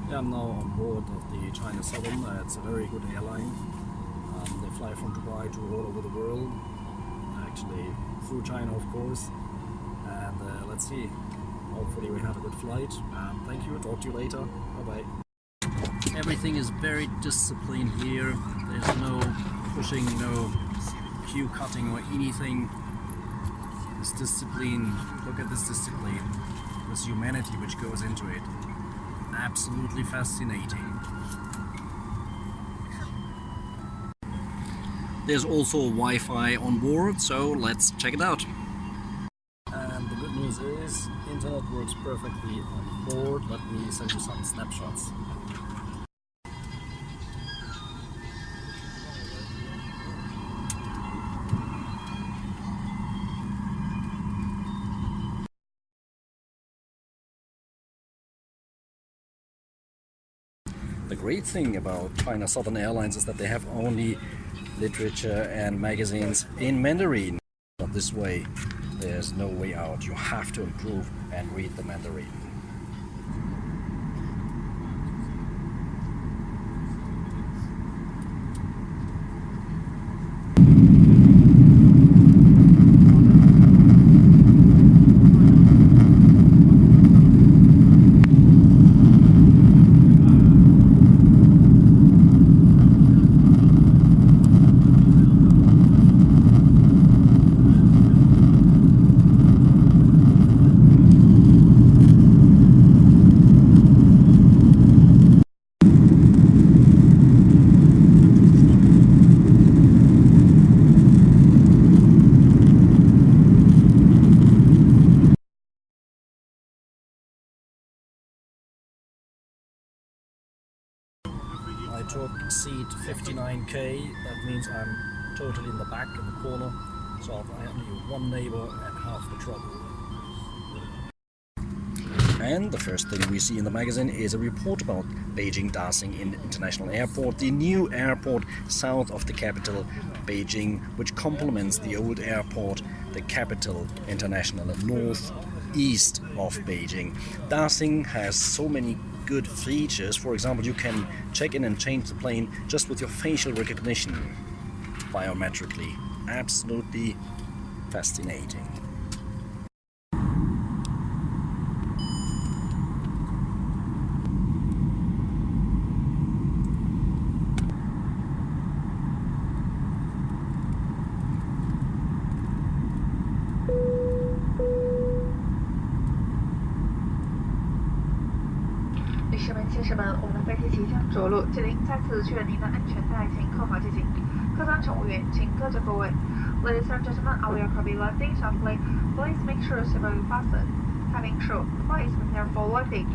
Yeah, I'm now on board of the Chinasouthern. It's a very good airline. They fly from Dubai to all over the world, actually through China, of course. And let's see. Hopefully we have a good flight. Thank you. Talk to you later. Bye bye. Everything is very disciplined here. There's no pushing, no queue cutting or anything. This discipline, look at this discipline, this humanity which goes into it. Absolutely fascinating. There's also Wi-Fi on board, so let's check it out. And the good news is, internet works perfectly on board. Let me send you some snapshots. The great thing about Chinasouthern Airlines is that they have only literature and magazines in Mandarin. Not this way. There's no way out. You have to improve and read the Mandarin. I took seat 59K, that means I'm totally in the back, in the corner, so I have only one neighbor and half the trouble. And the first thing we see in the magazine is a report about Beijing Daxing International Airport, the new airport south of the capital, Beijing, which complements the old airport, the capital international, northeast of Beijing. Daxing has so many good features. For example, you can check in and change the plane just with your facial recognition, biometrically. Absolutely fascinating.女士们、先生们，我们的飞机即将着陆，请您再次确认您的安全带，请扣好系紧。客舱乘务员，请各就各位。Ladies and gentlemen, our aircraft will landing shortly. Please make sure seatbelt is fastened. Cabin crew, please prepare for landing.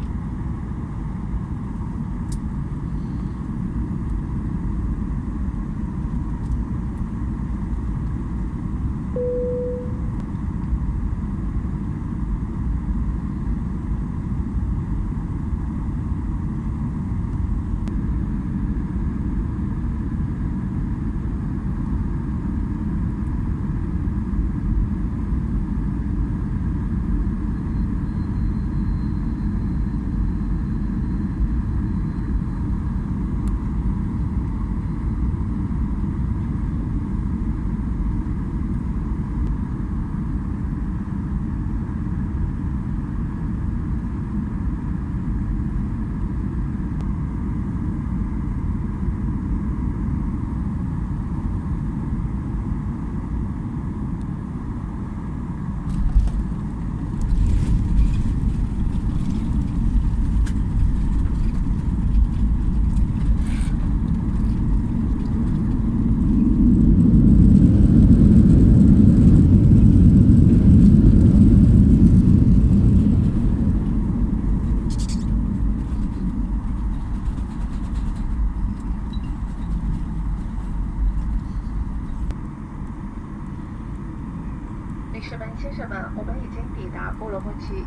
先生们，我们已经抵达乌鲁木齐，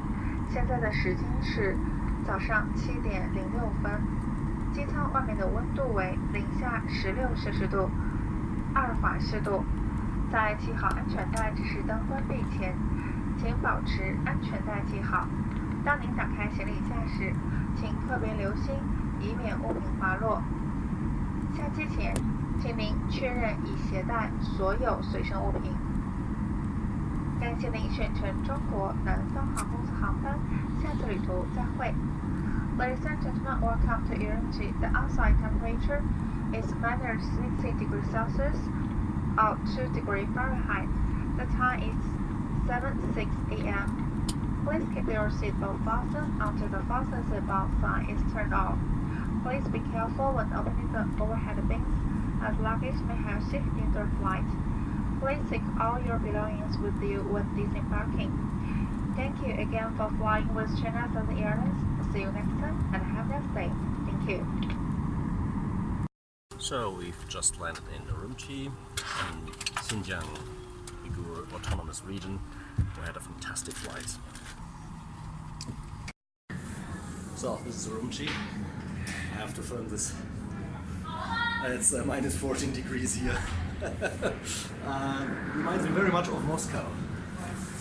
现在的时间是早上7点06分。机舱外面的温度为-16摄氏度，2法氏度。在系好安全带指示灯关闭前，请保持安全带系好。当您打开行李架时，请特别留心，以免物品滑落。下机前，请您确认已携带所有随身物品。感谢您选乘中国南方航空公司航班，下次旅途再会。Ladies and gentlemen, welcome to Ürümqi. The outside temperature is minus 60 degrees Celsius or 2 degrees Fahrenheit. The time is 7:06 a.m. Please keep your seatbelt fastened until the fasten seatbelt sign is turned off. Please be careful when opening the overhead bins, as luggage may have shifted during flight. Please take all your belongings with you when disembarking. Thank you again for flying with Chinasouthern Airlines. See you next time and have a nice day. Thank you. So we've just landed in Urumqi in Xinjiang, Uygur Autonomous Region. We had a fantastic flight. So this is Urumqi. I have to film this. It's minus 14 degrees here. Reminds me very much of Moscow.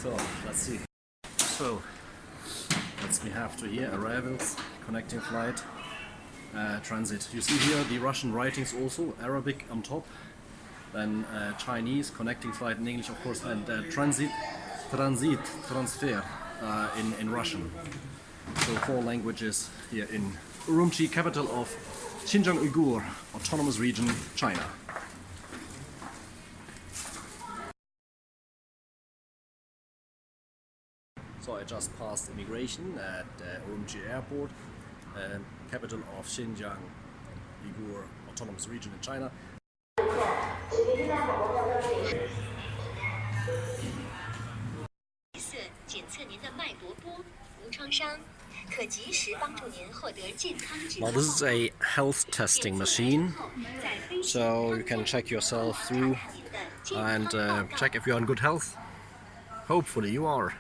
So let's see. So we have to here arrivals, connecting flight, transit. You see here the Russian writings also, Arabic on top, then Chinese, connecting flight in English of course, and transfer in Russian. So 4 languages here in Urumqi, capital of Xinjiang Uygur Autonomous Region, China. So I just passed immigration at Urumqi Airport, capital of Xinjiang Uygur Autonomous Region in China. Now this is a health testing machine, so you can check yourself through and check if you're in good health. Hopefully you are.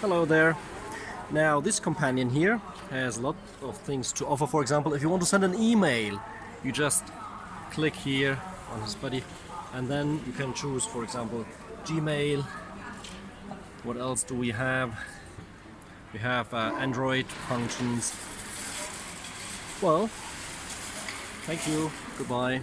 Hello there. Now this companion here has a lot of things to offer. For example, if you want to send an email, you just click here on his body and then you can choose, for example, Gmail. What else do we have? We have Android functions. Well, thank you. Goodbye.